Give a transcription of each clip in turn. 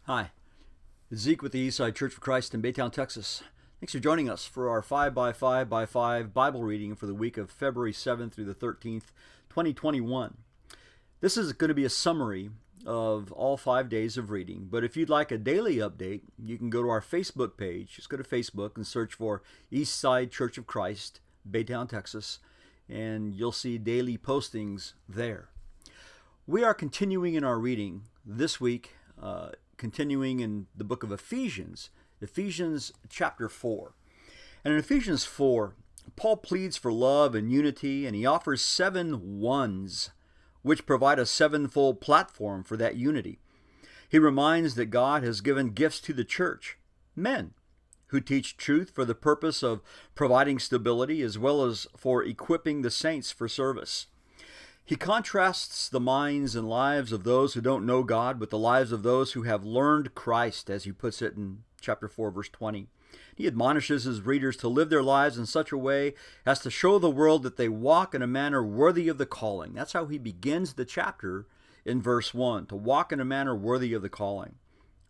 Hi, it's Zeke with the Eastside Church of Christ in Baytown, Texas. Thanks for joining us for our 5x5x5 Bible reading for the week of February 7th through the 13th, 2021. This is going to be a summary of all 5 days of reading, but if you'd like a daily update, you can go to our Facebook page. Just go to Facebook and search for Eastside Church of Christ, Baytown, Texas, and you'll see daily postings there. We are continuing in our reading this week, continuing in the book of Ephesians, Ephesians chapter 4. And in Ephesians 4, Paul pleads for love and unity, and he offers 7 ones, which provide a sevenfold platform for that unity. He reminds that God has given gifts to the church, men, who teach truth for the purpose of providing stability as well as for equipping the saints for service. He contrasts the minds and lives of those who don't know God with the lives of those who have learned Christ, as he puts it in chapter 4, verse 20. He admonishes his readers to live their lives in such a way as to show the world that they walk in a manner worthy of the calling. That's how he begins the chapter in verse 1, to walk in a manner worthy of the calling.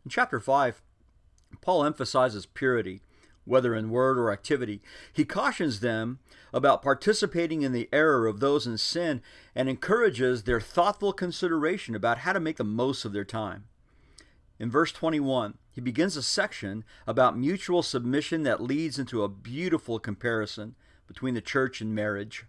In chapter 5, Paul emphasizes purity, whether in word or activity. He cautions them about participating in the error of those in sin and encourages their thoughtful consideration about how to make the most of their time. In verse 21, he begins a section about mutual submission that leads into a beautiful comparison between the church and marriage.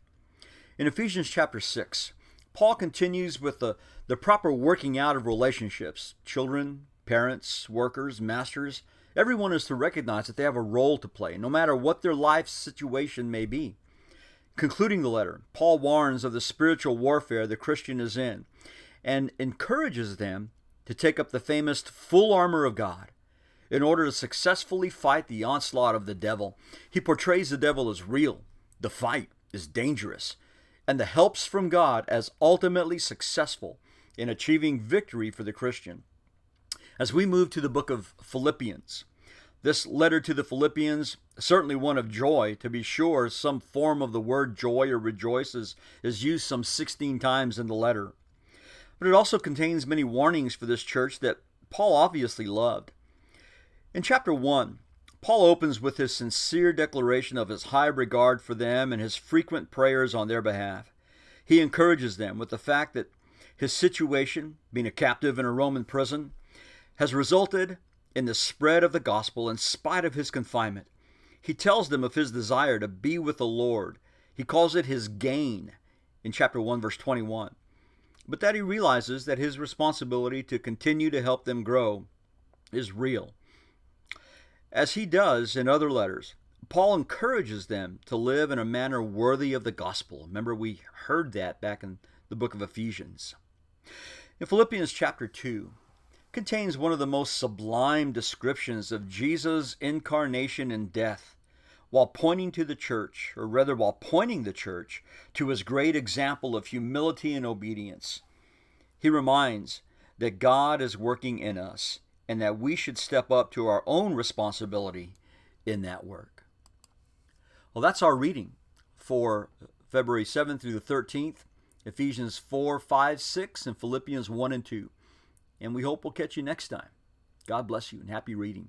In Ephesians chapter 6, Paul continues with the proper working out of relationships. Children, parents, workers, masters, everyone is to recognize that they have a role to play, no matter what their life situation may be. Concluding the letter, Paul warns of the spiritual warfare the Christian is in and encourages them to take up the famous full armor of God in order to successfully fight the onslaught of the devil. He portrays the devil as real, the fight is dangerous, and the helps from God as ultimately successful in achieving victory for the Christian. As we move to the book of Philippians, this letter to the Philippians, certainly one of joy, to be sure. Some form of the word joy or rejoice is used some 16 times in the letter. But it also contains many warnings for this church that Paul obviously loved. In chapter 1, Paul opens with his sincere declaration of his high regard for them and his frequent prayers on their behalf. He encourages them with the fact that his situation, being a captive in a Roman prison, has resulted in the spread of the gospel in spite of his confinement. He tells them of his desire to be with the Lord. He calls it his gain in chapter 1, verse 21. But that he realizes that his responsibility to continue to help them grow is real. As he does in other letters, Paul encourages them to live in a manner worthy of the gospel. Remember, we heard that back in the book of Ephesians. In Philippians chapter 2, contains one of the most sublime descriptions of Jesus' incarnation and death, while pointing the church to his great example of humility and obedience. He reminds that God is working in us and that we should step up to our own responsibility in that work. Well, that's our reading for February 7th through the 13th, Ephesians 4, 5, 6, and Philippians 1 and 2. And we hope we'll catch you next time. God bless you and happy reading.